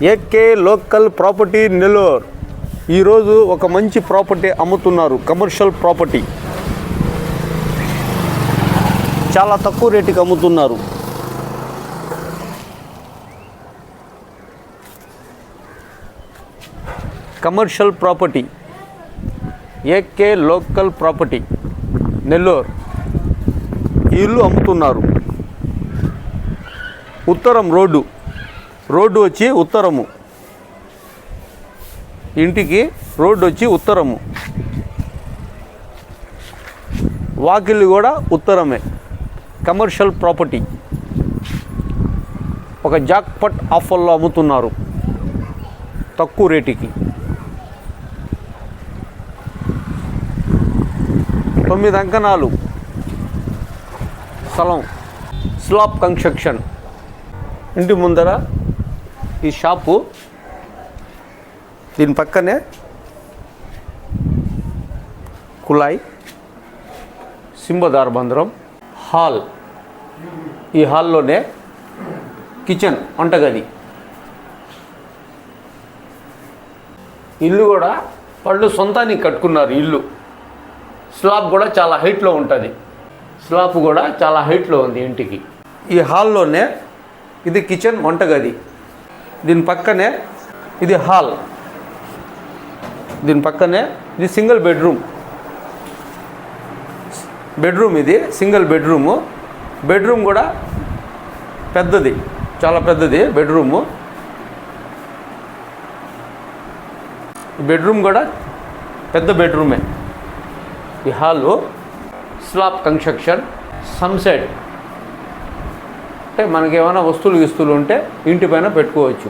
AK local property Nellore. ఈరోజు ఒక మంచి ప్రాపర్టీ అమ్ముతున్నారు. కమర్షియల్ ప్రాపర్టీ చాలా తక్కువ రేటుకి అమ్ముతున్నారు. Commercial property AK local property Nellore. ఇల్లు అమ్ముతున్నారు. ఉత్తరం రోడ్డు వచ్చి ఉత్తరము, ఇంటికి రోడ్డు వచ్చి ఉత్తరము, వాకిళ్ళు కూడా ఉత్తరమే. కమర్షియల్ ప్రాపర్టీ ఒక జాక్పాట్ ఆఫర్లో అమ్ముతున్నారు తక్కువ రేటుకి. 9 అంకణాలు స్థలం, స్లాబ్ కన్స్ట్రక్షన్. ఇంటి ముందర ఈ షాపు, దీని పక్కనే కుళాయి, సింబదార్ బందరం, హాల్. ఈ హాల్లోనే కిచెన్, వంటగది. ఇల్లు కూడా వాళ్ళు సొంతానికి కట్టుకున్నారు. ఇల్లు స్లాబ్ కూడా చాలా హైట్లో ఉంటుంది. స్లాబ్ కూడా చాలా హైట్లో ఉంది ఇంటికి. ఈ హాల్లోనే ఇది కిచెన్, వంటగది. దీని పక్కనే ఇది హాల్, దీని పక్కనే ఇది సింగిల్ బెడ్రూమ్. ఇది సింగిల్ బెడ్రూము. బెడ్రూమ్ కూడా పెద్దది, చాలా పెద్దది బెడ్రూము. బెడ్రూమ్ కూడా పెద్ద బెడ్రూమే. ఈ హాలు స్లాబ్ కన్స్ట్రక్షన్, సన్సెట్. అంటే మనకి ఏమైనా వస్తువులు ఉంటే ఇంటిపైన పెట్టుకోవచ్చు.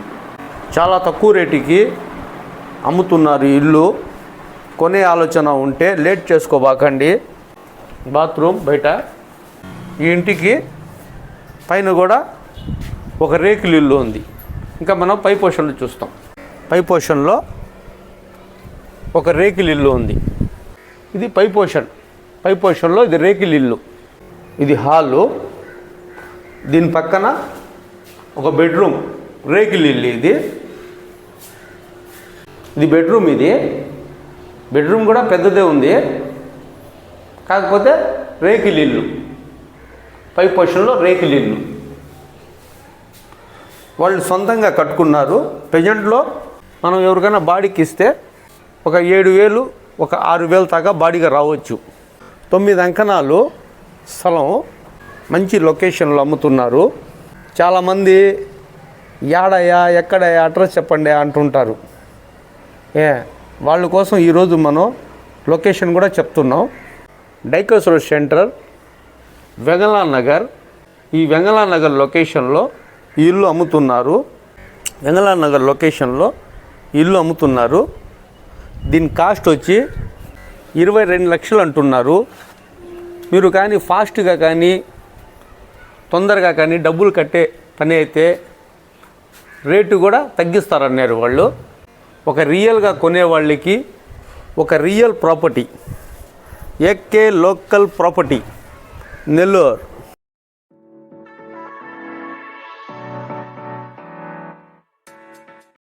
చాలా తక్కువ రేటుకి అమ్ముతున్నారు ఈ ఇల్లు. కొనే ఆలోచన ఉంటే లేట్ చేసుకోబాకండి. బాత్రూమ్ బయట. ఈ ఇంటికి పైన కూడా ఒక రేకుల ఇల్లు ఉంది. ఇంకా మనం పై పోర్షన్లో చూస్తాం. పై పోర్షన్లో ఒక రేకుల ఇల్లు ఉంది. ఇది పై పోర్షన్లో ఇది రేకుల ఇల్లు. ఇది హాలు, దీని పక్కన ఒక బెడ్రూమ్, రేకుల ఇల్లు. ఇది బెడ్రూమ్. బెడ్రూమ్ కూడా పెద్దదే ఉంది, కాకపోతే రేకుల ఇల్లు. పై పోర్షన్లో రేకుల ఇల్లు వాళ్ళు సొంతంగా కట్టుకున్నారు. ప్రజెంట్లో మనం ఎవరికైనా బాడీకి ఇస్తే ఒక 7,000, ఒక 6,000 దాకా బాడీగా రావచ్చు. 9 అంకణాలు స్థలం, మంచి లొకేషన్లో అమ్ముతున్నారు. చాలామంది యాడయ్యా, ఎక్కడయ్యా, అడ్రస్ చెప్పండి అంటుంటారు. వాళ్ళ కోసం ఈరోజు మనం లొకేషన్ కూడా చెప్తున్నాం. డైకస్ రోడ్ సెంటర్, వెంగళరావు నగర్. ఈ వెంగళరావు నగర్ లొకేషన్లో ఇల్లు అమ్ముతున్నారు. వెంగళరావు నగర్ లొకేషన్లో ఇల్లు అమ్ముతున్నారు. దీని కాస్ట్ వచ్చి 22 లక్షలు అంటున్నారు. మీరు కానీ ఫాస్ట్గా కానీ తొందరగా కానీ డబ్బులు కట్టే పని అయితే రేటు కూడా తగ్గిస్తారన్నారు వాళ్ళు. ఒక రియల్గా కొనేవాళ్ళకి ఒక real property, AK local property Nellore.